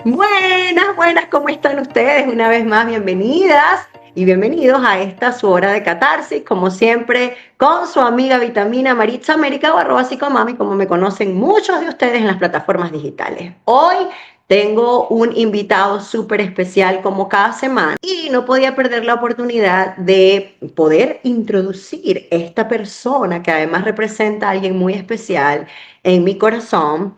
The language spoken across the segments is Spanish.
Buenas, buenas, ¿cómo están ustedes? Una vez más, bienvenidas y bienvenidos a esta su hora de catarsis, como siempre, con su amiga Vitamina Maritza América o arroba psicomami, como me conocen muchos de ustedes en las plataformas digitales. Hoy tengo un invitado súper especial como cada semana y no podía perder la oportunidad de poder introducir esta persona que además representa a alguien muy especial en mi corazón,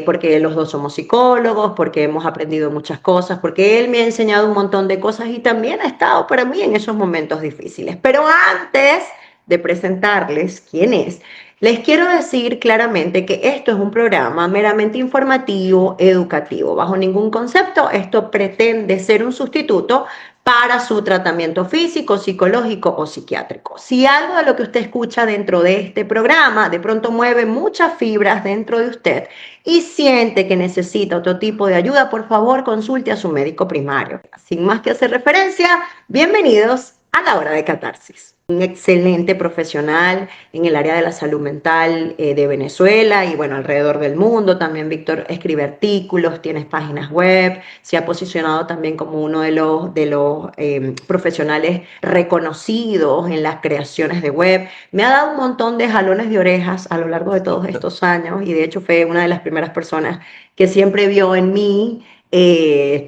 porque los dos somos psicólogos, porque hemos aprendido muchas cosas, porque él me ha enseñado un montón de cosas y también ha estado para mí en esos momentos difíciles. Pero antes de presentarles quién es, les quiero decir claramente que esto es un programa meramente informativo, educativo. Bajo ningún concepto, esto pretende ser un sustituto para su tratamiento físico, psicológico o psiquiátrico. Si algo de lo que usted escucha dentro de este programa de pronto mueve muchas fibras dentro de usted y siente que necesita otro tipo de ayuda, por favor consulte a su médico primario. Sin más que hacer referencia, bienvenidos a la hora de catarsis. Un excelente profesional en el área de la salud mental de Venezuela y bueno, alrededor del mundo. También Víctor escribe artículos, tiene páginas web, se ha posicionado también como uno de los profesionales reconocidos en las creaciones de web. Me ha dado un montón de jalones de orejas a lo largo de todos estos años y de hecho fue una de las primeras personas que siempre vio en mí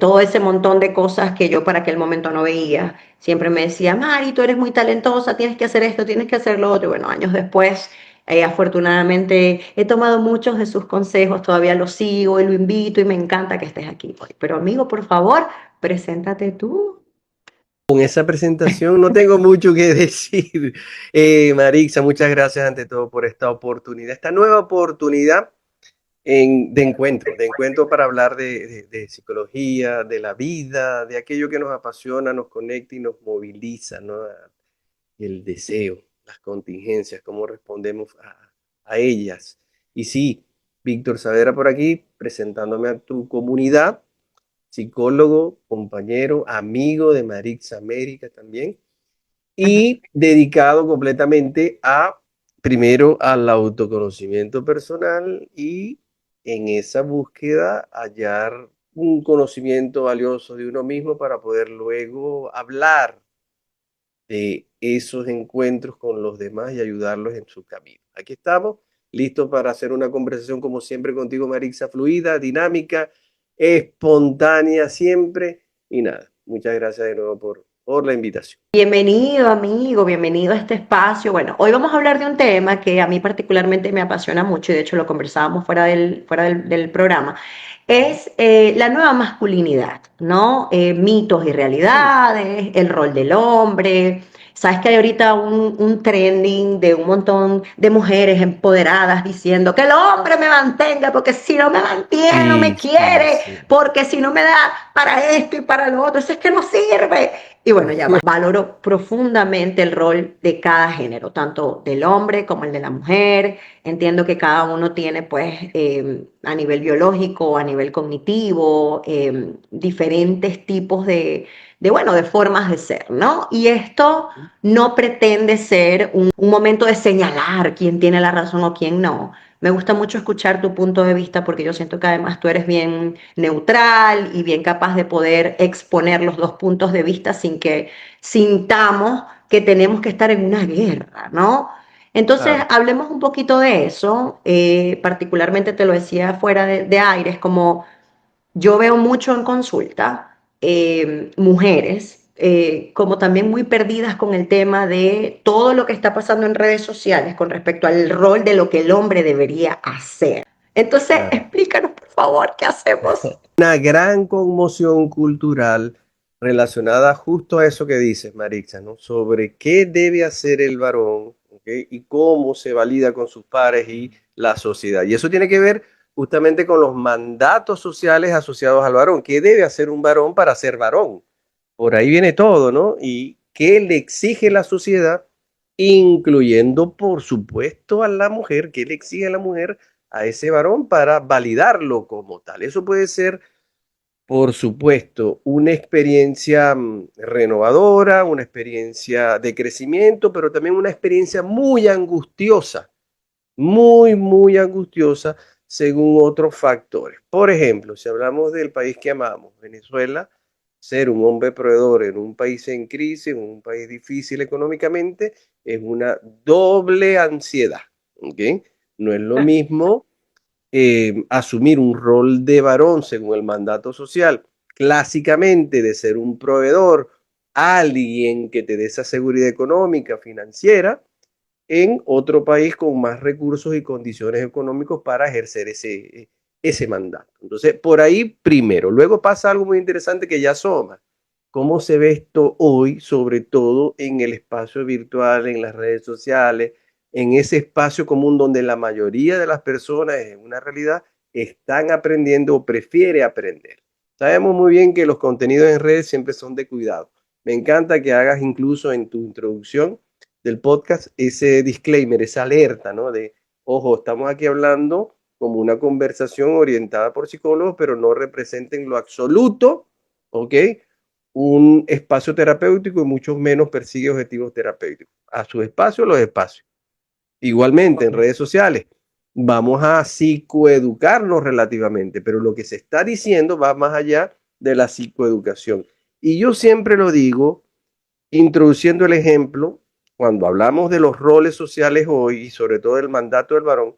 todo ese montón de cosas que yo para aquel momento no veía. Siempre me decía, Mari, tú eres muy talentosa, tienes que hacer esto, tienes que hacer lo otro. Y bueno, años después, afortunadamente, he tomado muchos de sus consejos, todavía lo sigo y lo invito y me encanta que estés aquí hoy. Pero amigo, por favor, preséntate tú. Con esa presentación no tengo mucho que decir. Marixa, muchas gracias ante todo por esta oportunidad, esta nueva oportunidad de encuentro para hablar de psicología, de la vida, de aquello que nos apasiona, nos conecta y nos moviliza, ¿no? El deseo, las contingencias, cómo respondemos a ellas. Y sí, Víctor Saavedra por aquí, presentándome a tu comunidad, psicólogo, compañero, amigo de Marixa América también, y dedicado completamente primero, al autoconocimiento personal y en esa búsqueda hallar un conocimiento valioso de uno mismo para poder luego hablar de esos encuentros con los demás y ayudarlos en su camino. Aquí estamos, listos para hacer una conversación como siempre contigo, Marixa, fluida, dinámica, espontánea siempre. Y nada, muchas gracias de nuevo por la invitación. Bienvenido, amigo, bienvenido a este espacio. Bueno, hoy vamos a hablar de un tema que a mí particularmente me apasiona mucho y de hecho lo conversábamos fuera del programa. Es la nueva masculinidad, ¿no? Mitos y realidades, el rol del hombre. Sabes que hay ahorita un trending de un montón de mujeres empoderadas diciendo que el hombre me mantenga, porque si no me mantiene, no me Sí, sí, quiere, sí. porque si no me da para esto y para lo otro, eso es que no sirve. Y bueno, ya va. Valoro profundamente el rol de cada género, tanto del hombre como el de la mujer. Entiendo que cada uno tiene, pues, a nivel biológico, a nivel cognitivo, diferentes tipos bueno, de formas de ser, ¿no? Y esto no pretende ser un momento de señalar quién tiene la razón o quién no. Me gusta mucho escuchar tu punto de vista porque yo siento que además tú eres bien neutral y bien capaz de poder exponer los dos puntos de vista sin que sintamos que tenemos que estar en una guerra, ¿no? Entonces, Claro. hablemos un poquito de eso, particularmente te lo decía fuera de aires, como yo veo mucho en consulta mujeres como también muy perdidas con el tema de todo lo que está pasando en redes sociales con respecto al rol de lo que el hombre debería hacer. Entonces, Claro. explícanos, por favor, qué hacemos. Una gran conmoción cultural relacionada justo a eso que dices, Marixa, ¿no? Sobre qué debe hacer el varón, ¿ok? Y cómo se valida con sus pares y la sociedad. Y eso tiene que ver justamente con los mandatos sociales asociados al varón. ¿Qué debe hacer un varón para ser varón? Por ahí viene todo, ¿no? Y qué le exige la sociedad, incluyendo, por supuesto, a la mujer, qué le exige a la mujer a ese varón para validarlo como tal. Eso puede ser, por supuesto, una experiencia renovadora, una experiencia de crecimiento, pero también una experiencia muy angustiosa, muy, muy angustiosa según otros factores. Por ejemplo, si hablamos del país que amamos, Venezuela, ser un hombre proveedor en un país en crisis, en un país difícil económicamente, es una doble ansiedad. ¿Ok? No es lo mismo asumir un rol de varón según el mandato social, clásicamente de ser un proveedor, alguien que te dé esa seguridad económica, financiera, en otro país con más recursos y condiciones económicas para ejercer ese mandato. Entonces, por ahí primero. Luego pasa algo muy interesante que ya asoma. ¿Cómo se ve esto hoy, sobre todo en el espacio virtual, en las redes sociales, en ese espacio común donde la mayoría de las personas en una realidad están aprendiendo o prefiere aprender? Sabemos muy bien que los contenidos en redes siempre son de cuidado. Me encanta que hagas incluso en tu introducción del podcast ese disclaimer, esa alerta, ¿no? De, ojo, estamos aquí hablando como una conversación orientada por psicólogos, pero no representa en lo absoluto, ¿ok? Un espacio terapéutico y mucho menos persigue objetivos terapéuticos. A su espacio, los espacios. Igualmente, en redes sociales, vamos a psicoeducarnos relativamente, pero lo que se está diciendo va más allá de la psicoeducación. Y yo siempre lo digo, introduciendo el ejemplo, cuando hablamos de los roles sociales hoy y sobre todo del mandato del varón,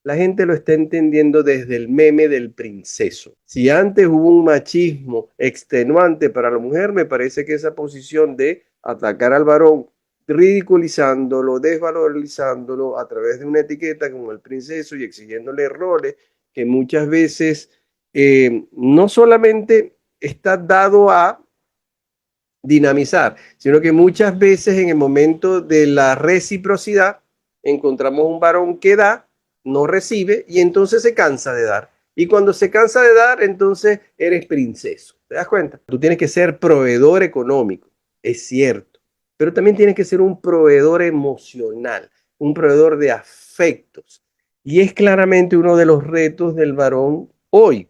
la gente lo está entendiendo desde el meme del princeso. Si antes hubo un machismo extenuante para la mujer, me parece que esa posición de atacar al varón, ridiculizándolo, desvalorizándolo a través de una etiqueta como el princeso y exigiéndole roles que muchas veces no solamente está dado a dinamizar, sino que muchas veces en el momento de la reciprocidad encontramos un varón que da, no recibe y entonces se cansa de dar. Y cuando se cansa de dar, entonces eres princeso. ¿Te das cuenta? Tú tienes que ser proveedor económico, es cierto, pero también tienes que ser un proveedor emocional, un proveedor de afectos. Y es claramente uno de los retos del varón hoy.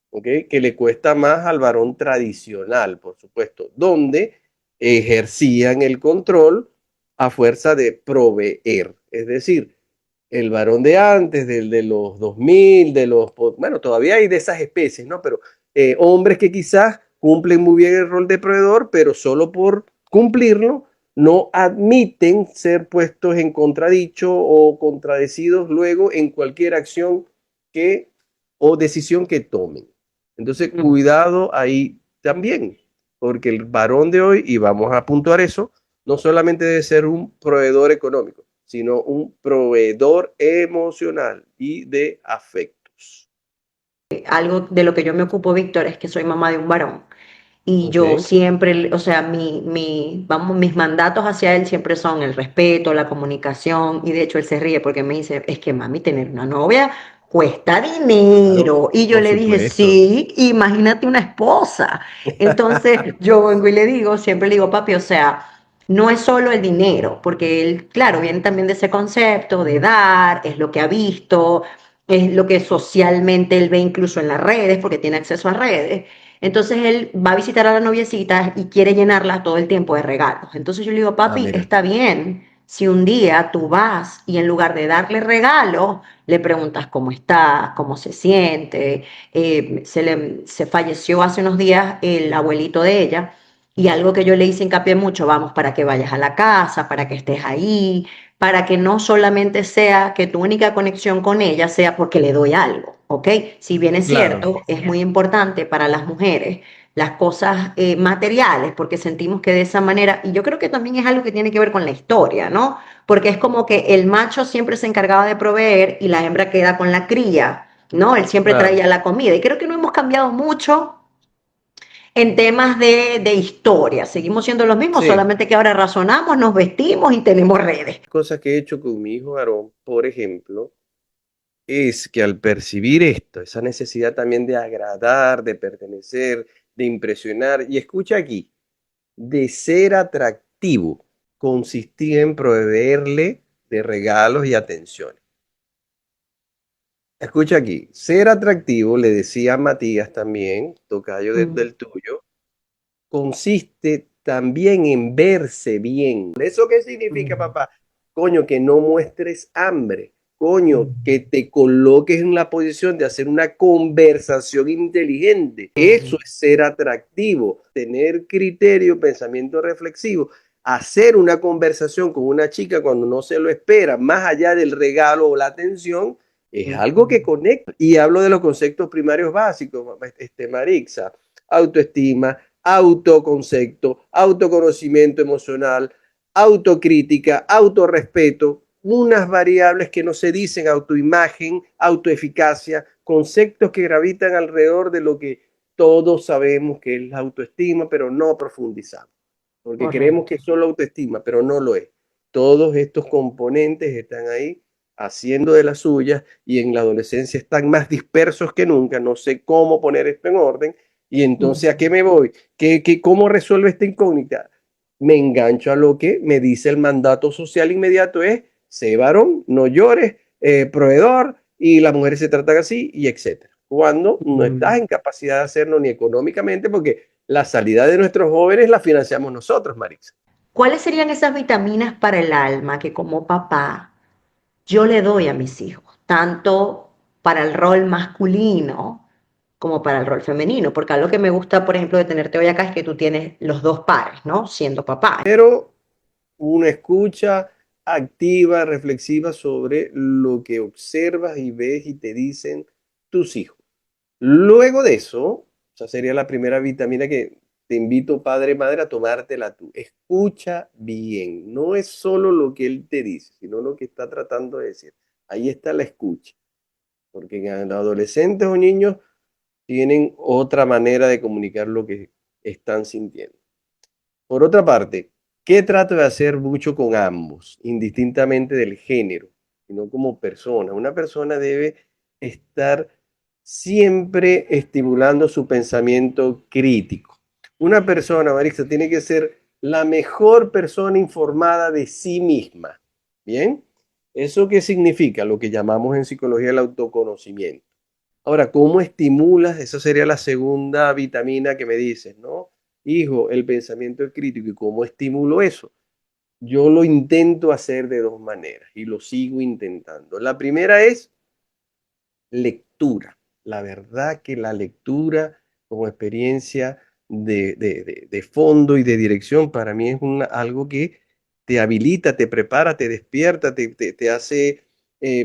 ¿Okay? Que le cuesta más al varón tradicional, por supuesto, donde ejercían el control a fuerza de proveer. Es decir, el varón de antes, del de los 2000, bueno, todavía hay de esas especies, ¿no? Pero hombres que quizás cumplen muy bien el rol de proveedor, pero solo por cumplirlo, no admiten ser puestos en contradicho o contradecidos luego en cualquier acción que o decisión que tomen. Entonces, cuidado ahí también, porque el varón de hoy, y vamos a puntuar eso, no solamente debe ser un proveedor económico, sino un proveedor emocional y de afectos. Algo de lo que yo me ocupo, Víctor, es que soy mamá de un varón. Y yo ¿Ok? siempre, o sea, vamos, mis mandatos hacia él siempre son el respeto, la comunicación, y de hecho él se ríe porque me dice, es que mami, tener una novia cuesta Claro, dinero. Y yo por le dije, supuesto. sí, imagínate una esposa. Entonces yo vengo y le digo, siempre le digo, papi, o sea, no es solo el dinero, porque él, claro, viene también de ese concepto de dar, es lo que ha visto, es lo que socialmente él ve incluso en las redes, porque tiene acceso a redes. Entonces él va a visitar a la noviecita y quiere llenarla todo el tiempo de regalos. Entonces yo le digo, Ah, papi, mira, está bien si un día tú vas y en lugar de darle regalos, le preguntas cómo está, cómo se siente. Se falleció hace unos días el abuelito de ella y algo que yo le hice hincapié mucho, vamos, para que vayas a la casa, para que estés ahí, para que no solamente sea que tu única conexión con ella sea porque le doy algo, ¿ok? Si bien es claro, cierto, es muy importante para las mujeres las cosas materiales, porque sentimos que de esa manera, y yo creo que también es algo que tiene que ver con la historia, ¿no? Porque es como que el macho siempre se encargaba de proveer y la hembra queda con la cría, ¿no? Él siempre claro. traía la comida, y creo que no hemos cambiado mucho en temas de historia, seguimos siendo los mismos, Sí, solamente que ahora razonamos, nos vestimos y tenemos redes. cosas que he hecho con mi hijo Aarón, por ejemplo, es que al percibir esto, esa necesidad también de agradar, de pertenecer, de impresionar, y escucha aquí, de ser atractivo, consistía en proveerle de regalos y atenciones. Escucha aquí, ser atractivo, le decía a Matías también, tocayo Mm. del tuyo, consiste también en verse bien. ¿Eso qué significa, Mm. papá? Coño, que no muestres hambre, coño, que te coloques en la posición de hacer una conversación inteligente. Eso es ser atractivo, tener criterio, pensamiento reflexivo, hacer una conversación con una chica cuando no se lo espera, más allá del regalo o la atención, es algo que conecta. Y hablo de los conceptos primarios básicos, Marixa, autoestima, autoconcepto, autoconocimiento emocional, autocrítica, autorrespeto, unas variables que no se dicen, autoimagen, autoeficacia, conceptos que gravitan alrededor de lo que todos sabemos que es la autoestima, pero no profundizamos, porque creemos que es solo autoestima, pero no lo es. Todos estos componentes están ahí haciendo de las suyas y en la adolescencia están más dispersos que nunca. No sé cómo poner esto en orden y entonces ¿a qué me voy? ¿Cómo resuelve esta incógnita? Me engancho a lo que me dice el mandato social inmediato, es sé varón, no llores, proveedor, y las mujeres se tratan así, y etcétera. Cuando no estás en capacidad de hacerlo ni económicamente, porque la salida de nuestros jóvenes la financiamos nosotros, Marisa. ¿Cuáles serían esas vitaminas para el alma que como papá yo le doy a mis hijos, tanto para el rol masculino como para el rol femenino? Porque algo que me gusta, por ejemplo, de tenerte hoy acá es que tú tienes los dos pares, ¿no? Siendo papá. Pero una escucha activa, reflexiva sobre lo que observas y ves y te dicen tus hijos. Luego de eso, esa sería la primera vitamina que te invito, padre, madre, a tomártela tú. Escucha bien. No es solo lo que él te dice, sino lo que está tratando de decir. Ahí está la escucha. Porque en adolescentes o niños tienen otra manera de comunicar lo que están sintiendo. Por otra parte, ¿qué trato de hacer mucho con ambos, indistintamente del género, sino como persona? Una persona debe estar siempre estimulando su pensamiento crítico. Una persona, Marisa, tiene que ser la mejor persona informada de sí misma. ¿Bien? ¿Eso qué significa? Lo que llamamos en psicología el autoconocimiento. Ahora, ¿cómo estimulas? Esa sería la segunda vitamina que me dices, ¿no? Hijo, el pensamiento es crítico. ¿Y cómo estimulo eso? Yo lo intento hacer de dos maneras y lo sigo intentando. La primera es lectura. La verdad que la lectura como experiencia de fondo y de dirección para mí es algo que te habilita, te prepara, te despierta, te hace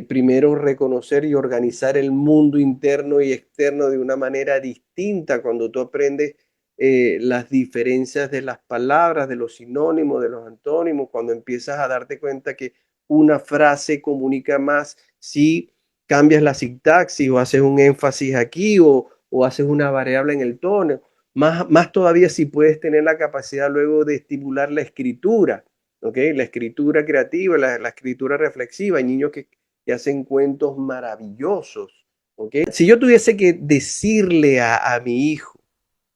primero reconocer y organizar el mundo interno y externo de una manera distinta cuando tú aprendes las diferencias de las palabras, de los sinónimos, de los antónimos, cuando empiezas a darte cuenta que una frase comunica más si cambias la sintaxis o haces un énfasis aquí o haces una variable en el tono. Más todavía si puedes tener la capacidad luego de estimular la escritura, ¿ok? La escritura creativa, la escritura reflexiva. Hay niños que hacen cuentos maravillosos, ¿ok? Si yo tuviese que decirle a mi hijo,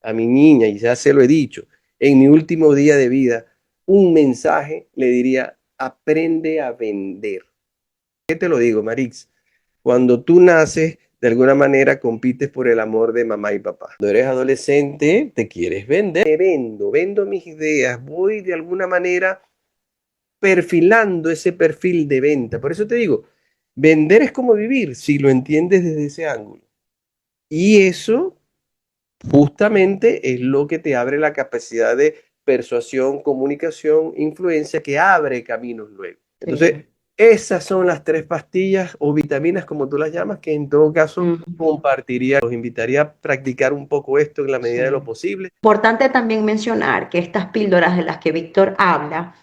a mi niña, y ya se lo he dicho, en mi último día de vida, un mensaje, le diría, aprende a vender. ¿Qué te lo digo, Marix? Cuando tú naces, de alguna manera compites por el amor de mamá y papá. Cuando eres adolescente, te quieres vender. Me vendo mis ideas, voy de alguna manera perfilando ese perfil de venta. Por eso te digo, vender es como vivir, si lo entiendes desde ese ángulo. Y eso justamente es lo que te abre la capacidad de persuasión, comunicación, influencia, que abre caminos luego. Entonces, esas son las tres pastillas o vitaminas, como tú las llamas, que en todo caso compartiría. Los invitaría a practicar un poco esto en la medida de lo posible. Importante también mencionar que estas píldoras de las que Víctor habla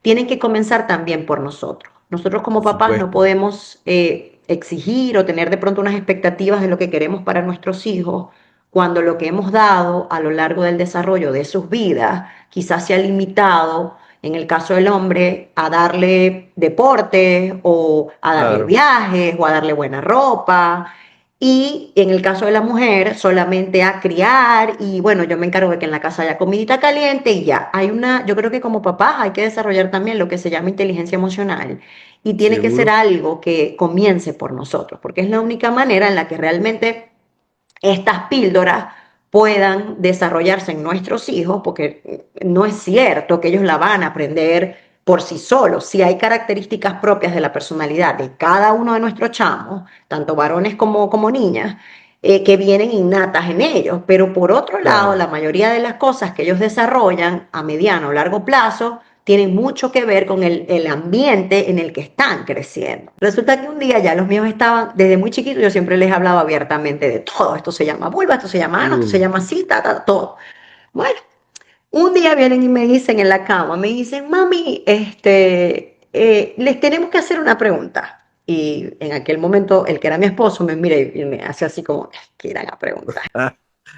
tienen que comenzar también por nosotros. Nosotros como papás no podemos exigir o tener de pronto unas expectativas de lo que queremos para nuestros hijos cuando lo que hemos dado a lo largo del desarrollo de sus vidas quizás se ha limitado, en el caso del hombre, a darle deporte o a darle viajes o a darle buena ropa. Y en el caso de la mujer, solamente a criar y bueno, yo me encargo de que en la casa haya comidita caliente y ya. Yo creo que como papás hay que desarrollar también lo que se llama inteligencia emocional y tiene que ser algo que comience por nosotros, porque es la única manera en la que realmente estas píldoras puedan desarrollarse en nuestros hijos, porque no es cierto que ellos la van a aprender por sí solo. Sí hay características propias de la personalidad de cada uno de nuestros chamos, tanto varones como niñas, que vienen innatas en ellos, pero por otro lado, Claro. la mayoría de las cosas que ellos desarrollan a mediano o largo plazo tienen mucho que ver con el ambiente en el que están creciendo. Resulta que un día ya los míos estaban, desde muy chiquitos, yo siempre les he hablado abiertamente de todo. Esto se llama vulva, esto se llama ano, esto se Mm. llama cita, todo. Bueno, un día vienen y me dicen en la cama, me dicen, mami, les tenemos que hacer una pregunta. Y en aquel momento, el que era mi esposo me mira y me hace así como, ¿qué era la pregunta? Ah,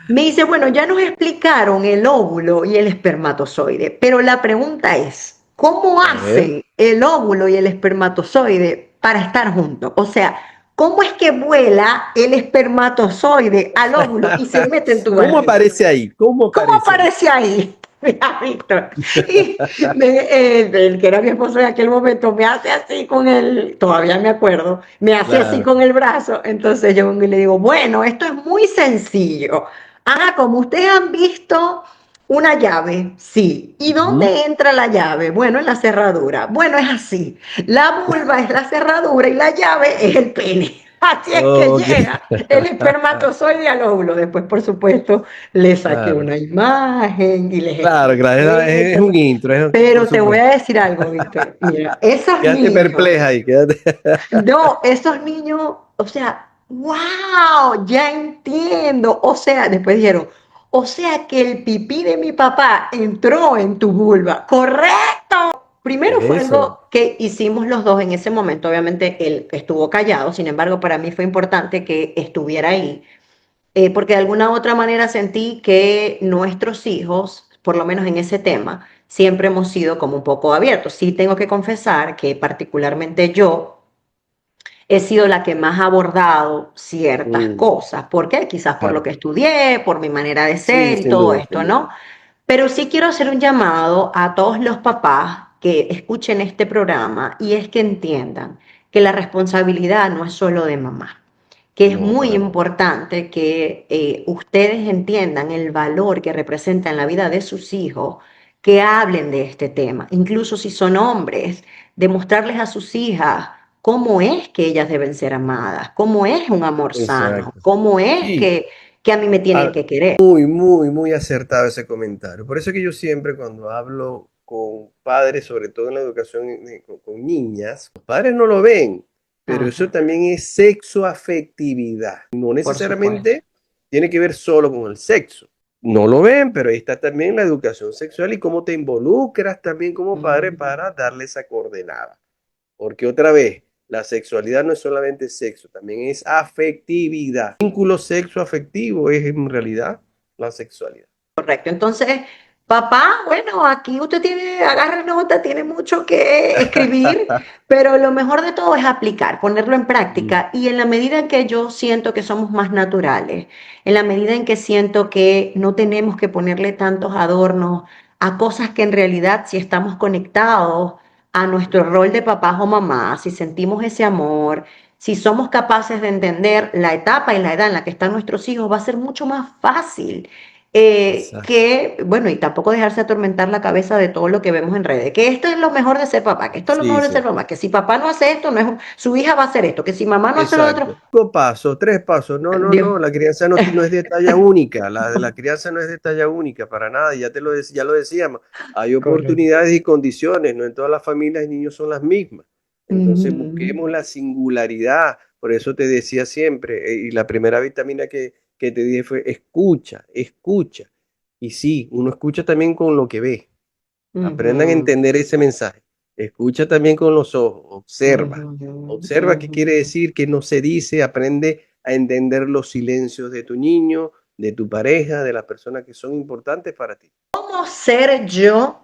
Me dice, bueno, ya nos explicaron el óvulo y el espermatozoide, pero la pregunta es, ¿cómo a ver. hacen el óvulo y el espermatozoide para estar juntos? O sea, ¿cómo es que vuela el espermatozoide al óvulo y se mete en tu ¿Cómo barriga? aparece ahí? ¿Cómo ¿Cómo aparece ahí? aparece ahí? Mira, Víctor. Y el que era mi esposo en aquel momento me hace así con el, todavía me acuerdo, me hace así Claro. con el brazo. Entonces yo vengo y le digo, bueno, esto es muy sencillo. Ah, como ustedes han visto una llave, sí. ¿Y Ujú. dónde entra la llave? Bueno, en la cerradura. Bueno, es así. La vulva es la cerradura y la llave es el pene. Así es que Ok. llega el espermatozoide al óvulo. Después, por supuesto, le saqué Claro. una imagen y les Claro, claro, expliqué. es un intro, por Pero te voy supuesto. a decir algo, Víctor. Mira, esos Quédate niños, perpleja ahí, quédate. no, esos niños, o sea, wow, ya entiendo. O sea, después dijeron, o sea que el pipí de mi papá entró en tu vulva. Correcto. Primero fue Eso. algo que hicimos los dos en ese momento. Obviamente él estuvo callado, sin embargo, para mí fue importante que estuviera ahí, porque de alguna u otra manera sentí que nuestros hijos, por lo menos en ese tema, siempre hemos sido como un poco abiertos. Sí tengo que confesar que particularmente yo he sido la que más ha abordado ciertas Mm, cosas. ¿Por qué? Quizás por lo claro. que estudié, por mi manera de Sí, ser y sin todo duda, esto, sin duda. ¿no? Pero sí quiero hacer un llamado a todos los papás que escuchen este programa y es que entiendan que la responsabilidad no es solo de mamá, que es No, muy para nada. importante que ustedes entiendan el valor que representa en la vida de sus hijos, que hablen de este tema, incluso si son hombres, demostrarles a sus hijas cómo es que ellas deben ser amadas, cómo es un amor sano, Exacto. cómo es Sí, que a mí me tienen ah, que querer. muy, muy, muy acertado ese comentario. Por eso que yo siempre cuando hablo con padres, sobre todo en la educación con niñas, los padres no lo ven, pero eso Ajá, también es sexoafectividad. No por supuesto. necesariamente tiene que ver solo con el sexo. No lo ven, pero ahí está también la educación sexual y cómo te involucras también como padre Mm. para darle esa coordenada. Porque otra vez, la sexualidad no es solamente sexo, también es afectividad. El vínculo sexo-afectivo es en realidad la sexualidad. Correcto. Entonces, papá, bueno, aquí usted tiene, agarre nota, tiene mucho que escribir, pero lo mejor de todo es aplicar, ponerlo en Mm, práctica. Y en la medida en que yo siento que somos más naturales, en la medida en que siento que no tenemos que ponerle tantos adornos a cosas que en realidad, si estamos conectados a nuestro rol de papás o mamás, si sentimos ese amor, si somos capaces de entender la etapa y la edad en la que están nuestros hijos, va a ser mucho más fácil exacto. bueno, y tampoco dejarse atormentar la cabeza de todo lo que vemos en redes, que esto es lo mejor de ser papá, que esto es lo Sí, mejor de ser sí, mamá, que si papá no hace esto, no es su hija va a hacer esto, que si mamá no hace lo otro, exacto. 5 pasos, 3 pasos. No, no, Dios, no. La crianza no es de talla única. La crianza no es de talla única para nada. Y ya lo decíamos. Hay correcto. oportunidades y condiciones. No en todas las familias y niños son las mismas. Entonces Ujú. busquemos la singularidad. Por eso te decía siempre, y la primera vitamina que te dije fue escucha, escucha. Y sí, uno escucha también con lo que ve. Aprendan a Ujú, entender ese mensaje. Escucha también con los ojos, observa. ujú, Observa qué quiere ujú. decir, qué no se dice, aprende a entender los silencios de tu niño, de tu pareja, de las personas que son importantes para ti. ¿Cómo ser yo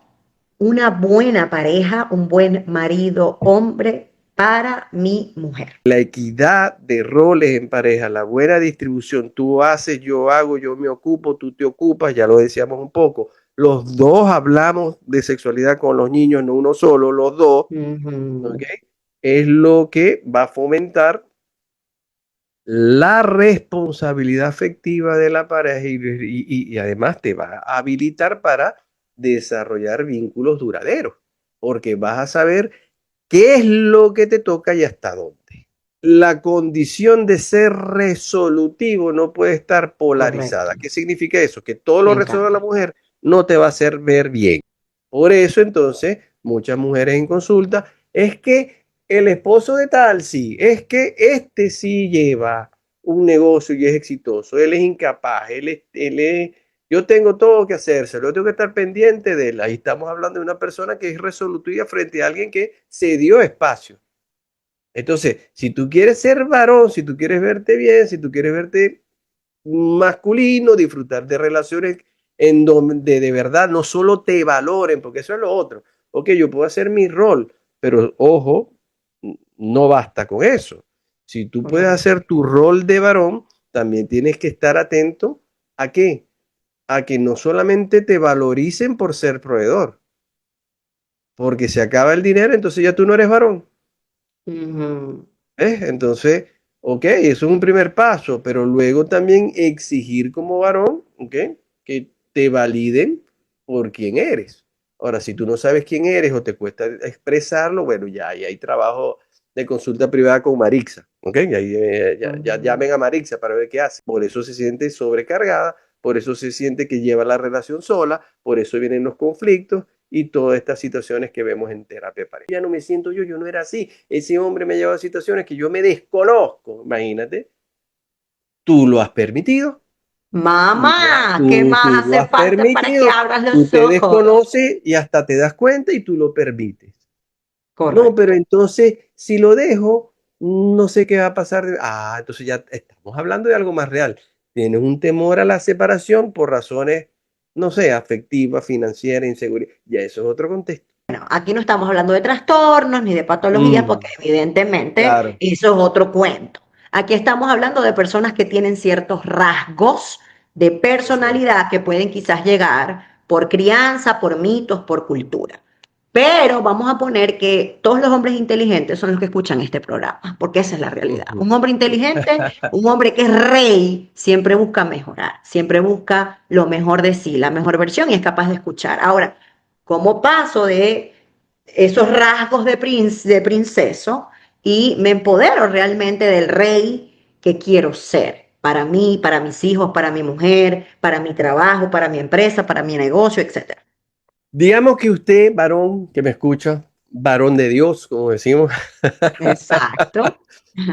una buena pareja, un buen marido, hombre para mi mujer? La equidad de roles en pareja, la buena distribución, tú haces, yo hago, yo me ocupo, tú te ocupas, ya lo decíamos un poco. Los dos hablamos de sexualidad con los niños, no uno solo, los dos, ¿ok? Ujú. Es lo que va a fomentar la responsabilidad afectiva de la pareja y además te va a habilitar para desarrollar vínculos duraderos. porque vas a saber qué es lo que te toca y hasta dónde. La condición de ser resolutivo no puede estar polarizada. Correcto. ¿Qué significa eso? Que todo Me lo resuelva la encanta. mujer no te va a hacer ver bien. Por eso entonces muchas mujeres en consulta es que el esposo de tal sí, es que este sí lleva un negocio y es exitoso, él es incapaz, yo tengo todo que hacérselo, yo tengo que estar pendiente de él. Ahí estamos hablando de una persona que es resolutiva frente a alguien que se dio espacio. Entonces, si tú quieres ser varón, si tú quieres verte bien, si tú quieres verte masculino, disfrutar de relaciones en donde de verdad no solo te valoren, porque eso es lo otro. Ok, yo puedo hacer mi rol, pero ojo, no basta con eso. Si tú puedes Correcto. hacer tu rol de varón, también tienes que estar atento a qué, a que no solamente te valoricen por ser proveedor, porque se acaba el dinero, entonces ya tú no eres varón. Ujú. Entonces, ok, eso es un primer paso, pero luego también exigir como varón, ok, que te validen por quién eres. Ahora, si tú no sabes quién eres o te cuesta expresarlo, bueno, ya ahí hay trabajo de consulta privada con Marixa, ok, y ahí, ya Ujú. llamen a Marixa para ver qué hace. Por eso se siente sobrecargada, por eso se siente que lleva la relación sola, por eso vienen los conflictos y todas estas situaciones que vemos en terapia de pareja. Ya no me siento yo no era así. Ese hombre me lleva a situaciones que yo me desconozco. Imagínate, tú lo has permitido, Mamá, ¿qué tú más lo hace has falta para que permitido, abras tú los te ojos? desconoces y hasta te das cuenta y tú lo permites. No, pero Correcto. entonces, si lo dejo, no sé qué va a pasar. Entonces ya estamos hablando de algo más real. Tienes un temor a la separación por razones, no sé, afectivas, financieras, inseguridad. Ya eso es otro contexto. Bueno, aquí no estamos hablando de trastornos ni de patologías, porque Mm, evidentemente claro. eso es otro cuento. Aquí estamos hablando de personas que tienen ciertos rasgos de Eso es. personalidad que pueden quizás llegar por crianza, por mitos, por cultura. Pero vamos a poner que todos los hombres inteligentes son los que escuchan este programa, porque esa es la realidad. Ujú. Un hombre inteligente, un hombre que es rey, siempre busca mejorar, siempre busca lo mejor de sí, la mejor versión y es capaz de escuchar. Ahora, ¿cómo paso de esos rasgos de princeso y me empodero realmente del rey que quiero ser? Para mí, para mis hijos, para mi mujer, para mi trabajo, para mi empresa, para mi negocio, etcétera. Digamos que usted, varón que me escucha, varón de Dios, como decimos, Exacto.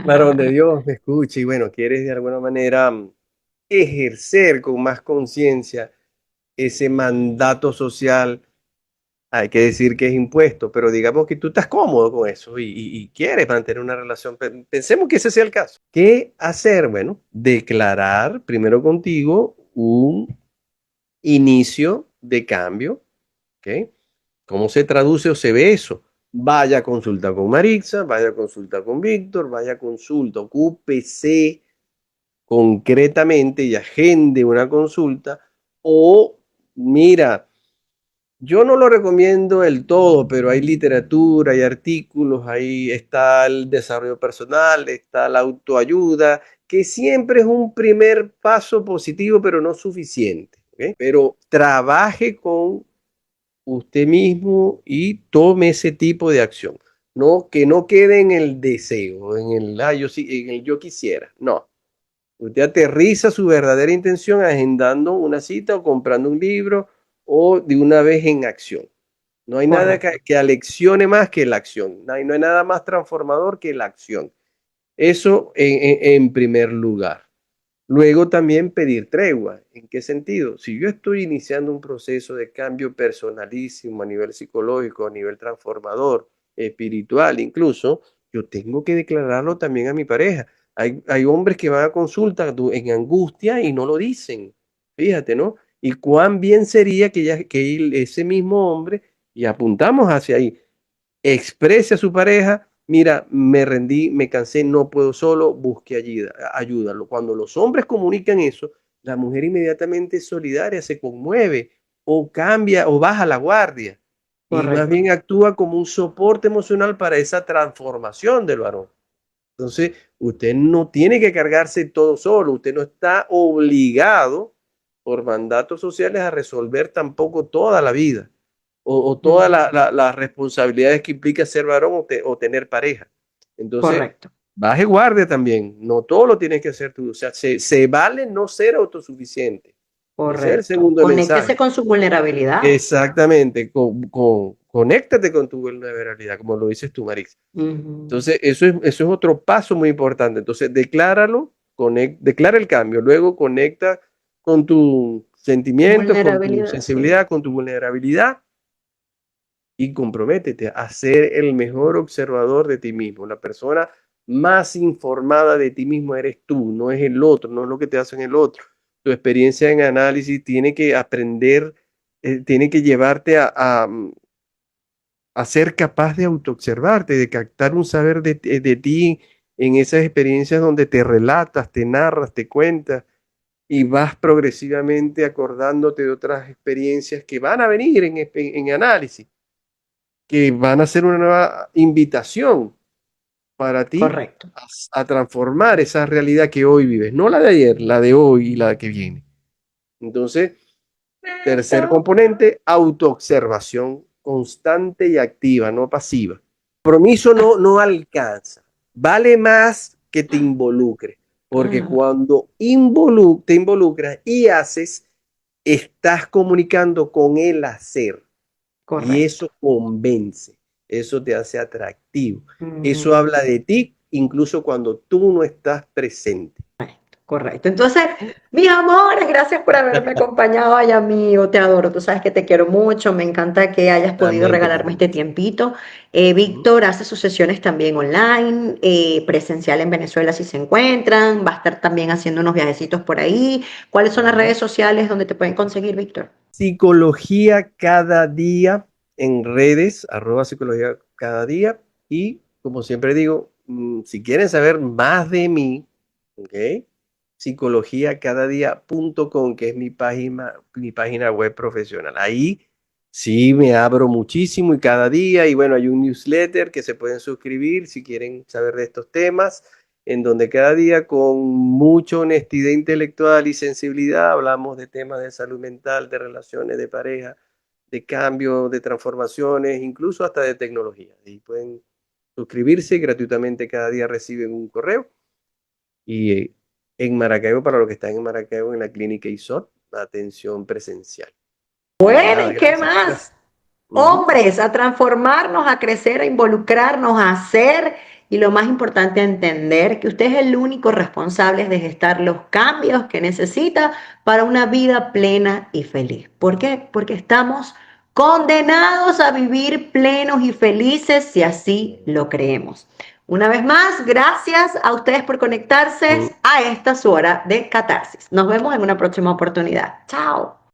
varón de Dios, me escucha y bueno, quieres de alguna manera ejercer con más conciencia ese mandato social. Hay que decir que es impuesto, pero digamos que tú estás cómodo con eso y quieres mantener una relación. Pensemos que ese sea el caso. ¿Qué hacer? Bueno, declarar primero contigo un inicio de cambio, ¿ok? ¿Cómo se traduce o se ve eso? Vaya a consulta con Marixa, vaya a consulta con Víctor, vaya a consulta, ocúpese concretamente y agende una consulta o mira, yo no lo recomiendo del todo, pero hay literatura, hay artículos, ahí está el desarrollo personal, está la autoayuda, que siempre es un primer paso positivo, pero no suficiente, ¿ok? Pero trabaje con usted mismo y tome ese tipo de acción. No, que no quede en el deseo, en el, yo sí, en el yo quisiera. No. Usted aterriza su verdadera intención agendando una cita o comprando un libro o de una vez en acción. No hay nada Correcto. que aleccione más que la acción. No hay nada más transformador que la acción. Eso en primer lugar. Luego también pedir tregua. ¿En qué sentido? Si yo estoy iniciando un proceso de cambio personalísimo a nivel psicológico, a nivel transformador, espiritual incluso, yo tengo que declararlo también a mi pareja. Hay hombres que van a consulta en angustia y no lo dicen. Fíjate, ¿no? Y cuán bien sería que ese mismo hombre, y apuntamos hacia ahí, exprese a su pareja, mira, me rendí, me cansé, no puedo solo, busque ayuda, ayúdalo. Cuando los hombres comunican eso, la mujer inmediatamente es solidaria, se conmueve o cambia o baja la guardia y más Correcto. bien actúa como un soporte emocional para esa transformación del varón. Entonces, usted no tiene que cargarse todo solo, usted no está obligado por mandatos sociales a resolver tampoco toda la vida o todas las responsabilidades que implica ser varón o tener pareja. Entonces, Correcto, baje guardia también, no todo lo tienes que hacer tú, o sea, se vale no ser autosuficiente. Ese es el correcto. segundo Conéctese mensaje. con su vulnerabilidad. Exactamente, conéctate con tu vulnerabilidad, como lo dices tú, Marix. Ujú. Entonces, eso es otro paso muy importante. Entonces, decláralo, declara el cambio, luego conecta con tus sentimientos, con tu Vulnerabilidad, sí. sensibilidad, con tu vulnerabilidad y comprométete a ser el mejor observador de ti mismo. La persona más informada de ti mismo eres tú, no es el otro, no es lo que te hacen el otro. Tu experiencia en análisis tiene que aprender, tiene que llevarte a ser capaz de autoobservarte, de captar un saber de ti en esas experiencias donde te relatas, te narras, te cuentas y vas progresivamente acordándote de otras experiencias que van a venir en análisis, que van a ser una nueva invitación para ti Correcto. a transformar esa realidad que hoy vives, no la de ayer, la de hoy y la que viene. Entonces, tercer Perfecto. componente, autoobservación constante y activa, no pasiva. Compromiso no alcanza, vale más que te involucre, porque Ujú. cuando te involucras y haces, estás comunicando con el hacer. Y Correcto. eso convence, eso te hace atractivo, eso Ujú. habla de ti incluso cuando tú no estás presente. Correcto. Entonces, mis amores, gracias por haberme acompañado. Ay, amigo, te adoro. Tú sabes que te quiero mucho. Me encanta que hayas podido También te quiero regalarme este mucho. tiempito. Ujú. Víctor hace sus sesiones también online, presencial en Venezuela si se encuentran. Va a estar también haciendo unos viajecitos por ahí. ¿Cuáles son las Ujú. redes sociales donde te pueden conseguir, Víctor? Psicología cada día en redes, @psicología cada día. Y como siempre digo, si quieren saber más de mí, ¿ok? psicologiacadadía.com, que es mi página web profesional. Ahí sí me abro muchísimo y cada día, y bueno, hay un newsletter que se pueden suscribir si quieren saber de estos temas, en donde cada día con mucha honestidad intelectual y sensibilidad hablamos de temas de salud mental, de relaciones de pareja, de cambio, de transformaciones, incluso hasta de tecnología. Y pueden suscribirse gratuitamente, cada día reciben un correo. Y en Maracaibo, para los que están en Maracaibo, en la clínica ISOT, la atención presencial. Y Bueno, nada, ¿y qué gracias. más? Gracias. Ujú. Hombres, a transformarnos, a crecer, a involucrarnos, a hacer y lo más importante, a entender que usted es el único responsable de gestar los cambios que necesita para una vida plena y feliz. ¿Por qué? Porque estamos condenados a vivir plenos y felices si así lo creemos. Una vez más, gracias a ustedes por conectarse Mm. a esta su hora de catarsis. Nos vemos en una próxima oportunidad. Chao.